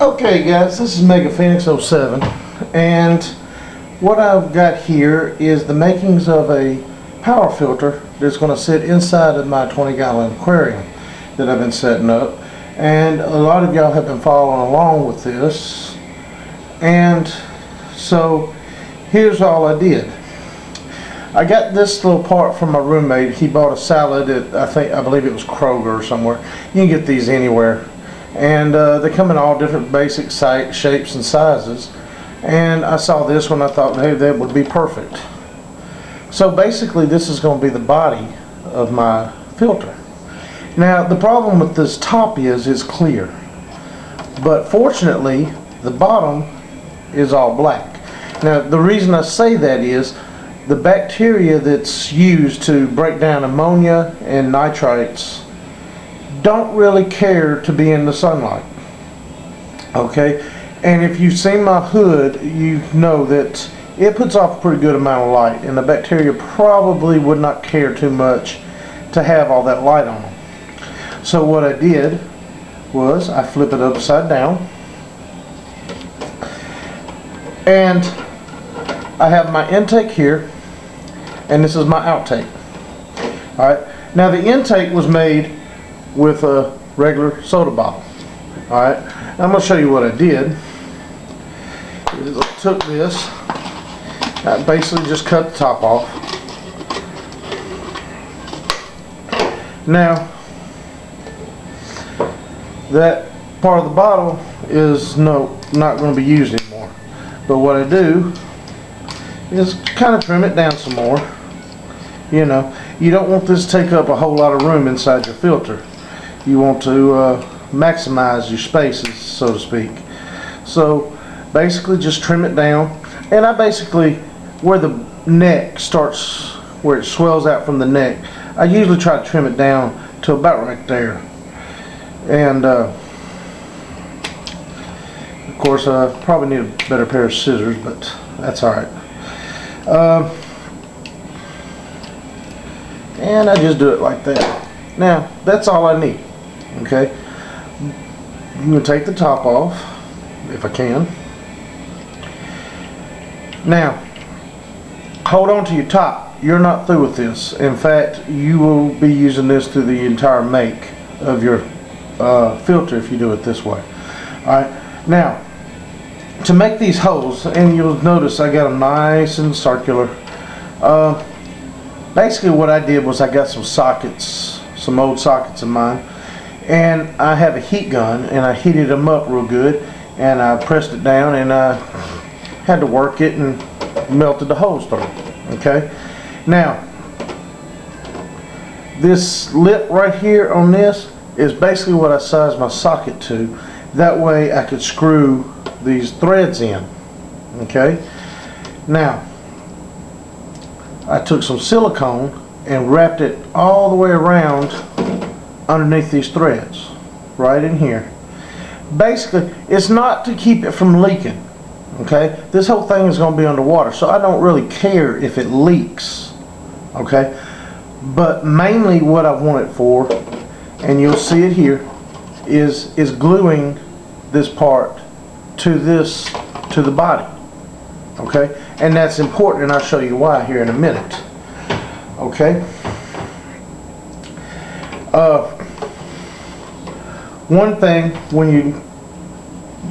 Okay guys, this is Mega Phoenix 07, and what I've got here is the makings of a power filter that's going to sit inside of my 20-gallon aquarium that I've been setting up. And a lot of y'all have been following along with this, and so here's all I did. I got this little part from my roommate. He bought a salad at I believe it was Kroger or somewhere. You can get these anywhere. And they come in all different basic shapes and sizes, and I saw this one. I thought, hey, that would be perfect. So basically this is going to be the body of my filter. Now the problem with this top is it's clear, but fortunately the bottom is all black. Now the reason I say that is the bacteria that's used to break down ammonia and nitrates don't really care to be in the sunlight. Okay, and if you've seen my hood, you know that it puts off a pretty good amount of light, and the bacteria probably would not care too much to have all that light on them. So what I did was I flip it upside down, and I have my intake here, and this is my outtake. Alright, now the intake was made with a regular soda bottle. Alright, I'm going to show you what I did. I took this, I basically just cut the top off. Now that part of the bottle is not going to be used anymore, but what I do is kind of trim it down some more. You know, you don't want this to take up a whole lot of room inside your filter. You want to maximize your spaces, so to speak. So basically just trim it down, and I basically, where the neck starts, where it swells out from the neck, I usually try to trim it down to about right there. And of course I probably need a better pair of scissors, but that's alright. And I just do it like that. Now that's all I need. Okay, I'm going to take the top off if I can. Now hold on to your top. You're not through with this. In fact, you will be using this through the entire make of your filter if you do it this way. Alright, now to make these holes, and you'll notice I got them nice and circular. Basically what I did was I got some sockets, some old sockets of mine, and I have a heat gun, and I heated them up real good, and I pressed it down, and I had to work it and melted the holes through. Okay, now this lip right here on this is basically what I sized my socket to. That way I could screw these threads in. Okay, now I took some silicone and wrapped it all the way around underneath these threads right in here. Basically it's not to keep it from leaking. Okay, this whole thing is going to be underwater, so I don't really care if it leaks. Okay, but mainly what I want it for, and you'll see it here, is gluing this part to the body. Okay, and that's important, and I'll show you why here in a minute. Okay, one thing, when you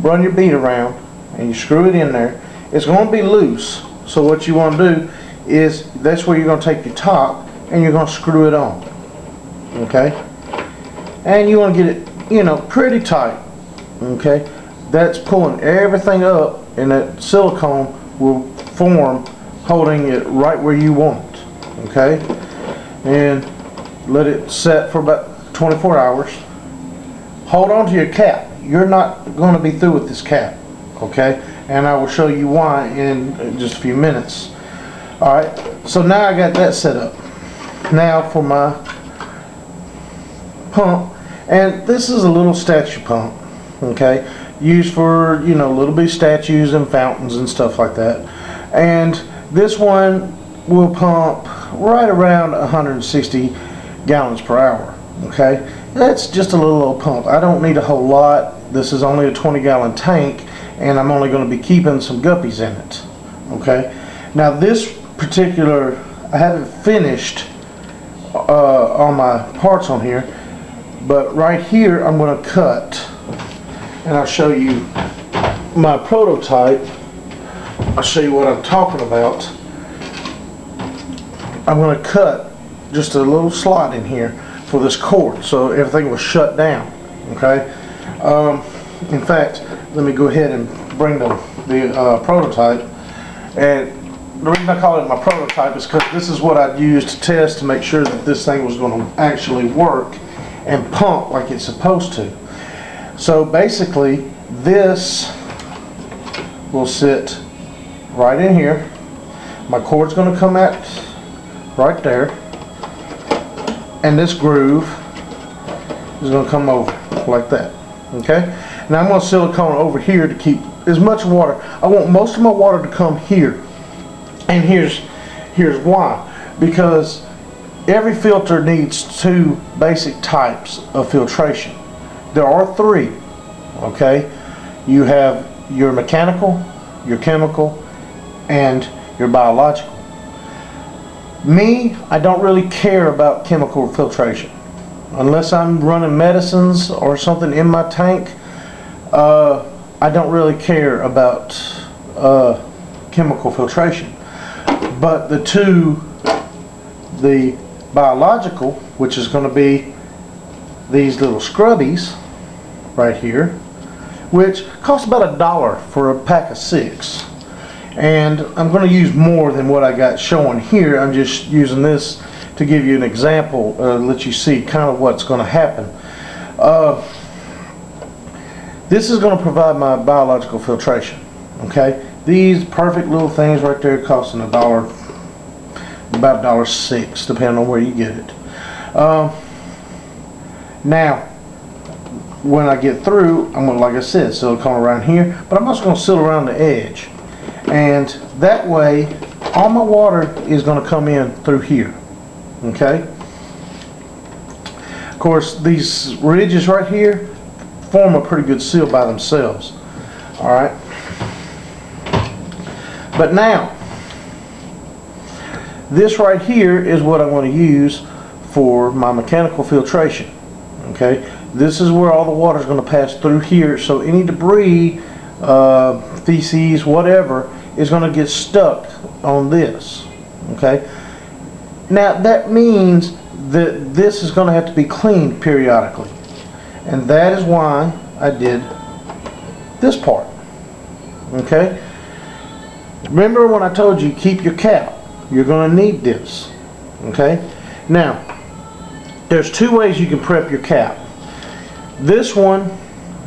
run your bead around and you screw it in there, it's going to be loose. So what you want to do is, that's where you're going to take your top and you're going to screw it on. Okay, and you want to get it, you know, pretty tight. Okay, that's pulling everything up, and that silicone will form, holding it right where you want it. Okay, and let it set for about 24 hours. Hold on to your cap. You're not going to be through with this cap. Okay, and I will show you why in just a few minutes. Alright, so now I got that set up. Now for my pump, and this is a little statue pump. Okay, used for, you know, little bitty statues and fountains and stuff like that. And this one will pump right around 160 gallons per hour. Okay, that's just a little old pump. I don't need a whole lot. This is only a 20-gallon tank, and I'm only going to be keeping some guppies in it. Okay. Now this particular, I haven't finished all my parts on here, but right here I'm going to cut, and I'll show you my prototype. I'll show you what I'm talking about. I'm going to cut just a little slot in here for this cord so everything will shut down. Okay. In fact, let me go ahead and bring the prototype. And the reason I call it my prototype is because this is what I'd use to test to make sure that this thing was going to actually work and pump like it's supposed to. So basically, this will sit right in here. My cord's going to come out right there, and this groove is going to come over like that. Okay. Now I'm going to silicone over here to keep as much water. I want most of my water to come here, and here's why. Because every filter needs two basic types of filtration. There are three. Okay. You have your mechanical, your chemical, and your biological. Me, I don't really care about chemical filtration unless I'm running medicines or something in my tank. I don't really care about chemical filtration. But the biological, which is going to be these little scrubbies right here, which cost about $1 for a pack of 6. And I'm going to use more than what I got showing here. I'm just using this to give you an example, let you see kind of what's going to happen. This is going to provide my biological filtration. Okay, these perfect little things right there costing $1, about $1.06, depending on where you get it. Now, when I get through, I'm going to, like I said, silicone around here, but I'm also going to seal around the edge, and that way, all my water is going to come in through here. Okay. Of course, these ridges right here form a pretty good seal by themselves. Alright. But now, this right here is what I'm going to use for my mechanical filtration. Okay. This is where all the water is going to pass through here, so any debris, feces, whatever, is going to get stuck on this. Okay. Now that means that this is going to have to be cleaned periodically. And that is why I did this part. Okay? Remember when I told you keep your cap? You're going to need this. Okay? Now, there's two ways you can prep your cap. This one,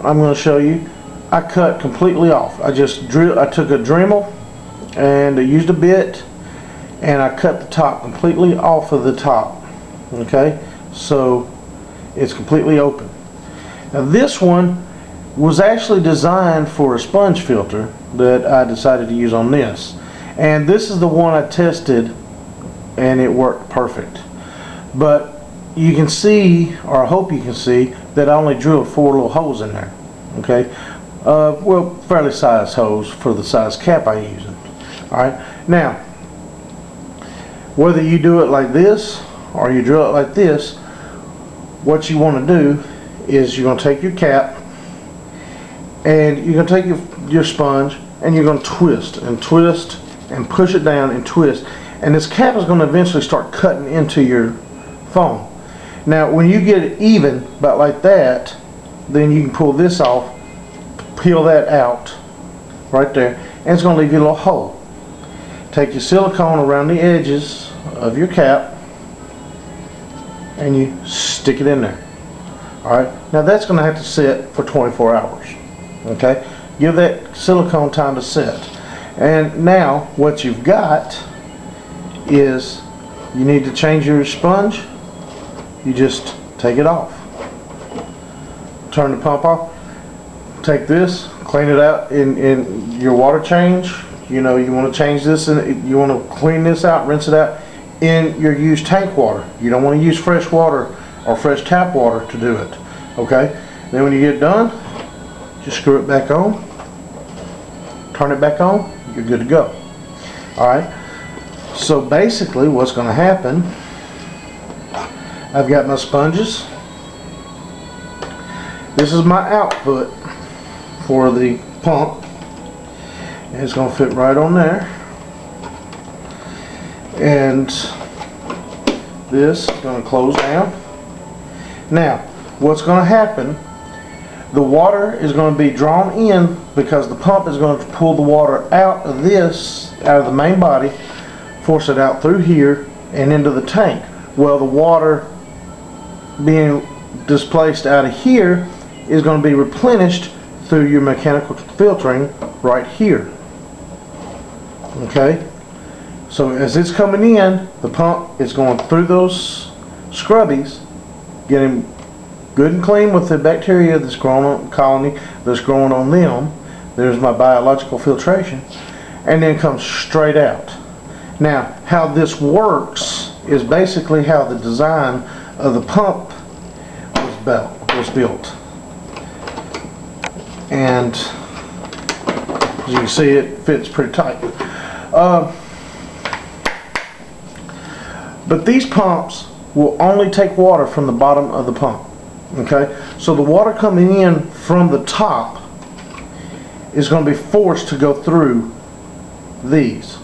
I'm going to show you, I cut completely off. I took a Dremel and I used a bit and I cut the top completely off of the top. Okay? So it's completely open. Now this one was actually designed for a sponge filter that I decided to use on this. And this is the one I tested and it worked perfect. But you can see, or I hope you can see, that I only drilled 4 little holes in there. Okay? Well, fairly sized holes for the size cap I'm using. Alright? Now, whether you do it like this or you drill it like this, what you want to do is you're going to take your cap and you're going to take your sponge and you're going to twist and twist and push it down and twist, and this cap is going to eventually start cutting into your foam. Now when you get it even about like that, then you can pull this off, peel that out right there, and it's going to leave you a little hole. Take your silicone around the edges of your cap and you stick it in there. Alright, now that's going to have to sit for 24 hours. Okay, give that silicone time to set. And now what you've got is you need to change your sponge. You just take it off. Turn the pump off. Take this, clean it out in your water change. You know, you want to change this and you want to clean this out, rinse it out in your used tank water. You don't want to use fresh water or fresh tap water to do it. Okay? Then when you get done, just screw it back on, turn it back on, you're good to go. Alright, so basically what's going to happen, I've got my sponges. This is my output for the pump, and it's going to fit right on there, and this is going to close down. Now what's going to happen, the water is going to be drawn in because the pump is going to pull the water out of this, out of the main body, force it out through here and into the tank. Well, the water being displaced out of here is going to be replenished through your mechanical filtering right here. Okay, so as it's coming in, the pump is going through those scrubbies, getting good and clean with the bacteria that's growing on colony, that's growing on them. There's my biological filtration, and then comes straight out. Now, how this works is basically how the design of the pump was built. And as you can see, it fits pretty tight. But these pumps will only take water from the bottom of the pump. Okay, so the water coming in from the top is going to be forced to go through these,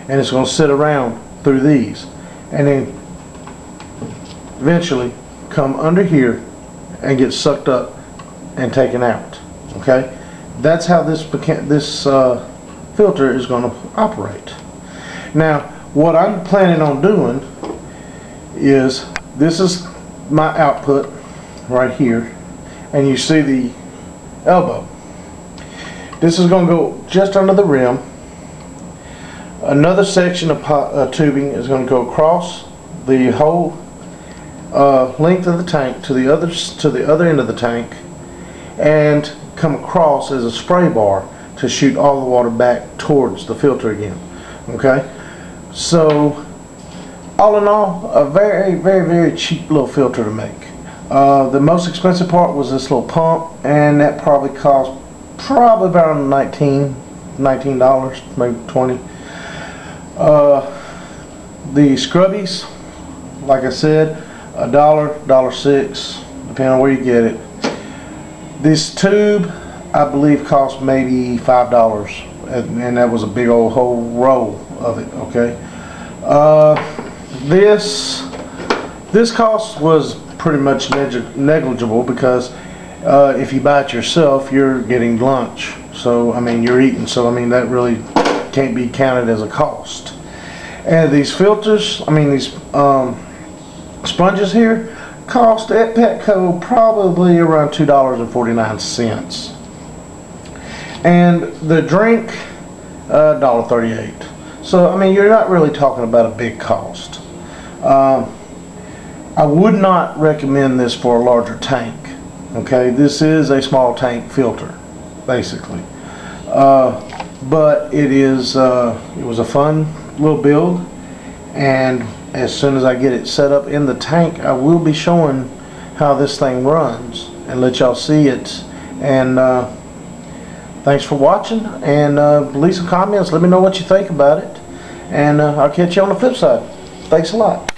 and it's going to sit around through these, and then eventually come under here and get sucked up and taken out. Okay, that's how this filter is going to operate. Now, what I'm planning on doing is, this is my output right here, and you see the elbow. This is going to go just under the rim. Another section of tubing is going to go across the whole length of the tank to the other end of the tank, and come across as a spray bar to shoot all the water back towards the filter again. Okay, so all in all, a very cheap little filter to make. The most expensive part was this little pump, and that probably cost around $19, maybe $20. The scrubbies, like I said, $1, $1.06, depending on where you get it. This tube, I believe, cost maybe $5, and that was a big old whole roll of it. Okay, this cost was pretty much negligible, because if you buy it yourself, you're getting lunch. So I mean, you're eating. So I mean, that really can't be counted as a cost. And these filters, I mean these sponges here, cost at Petco probably around $2.49, and the drink $1.38. So I mean, you're not really talking about a big cost. I would not recommend this for a larger tank. Okay, this is a small tank filter, basically. But it was a fun little build, and as soon as I get it set up in the tank, I will be showing how this thing runs and let y'all see it. And thanks for watching, and leave some comments. Let me know what you think about it, and I'll catch you on the flip side. Thanks a lot.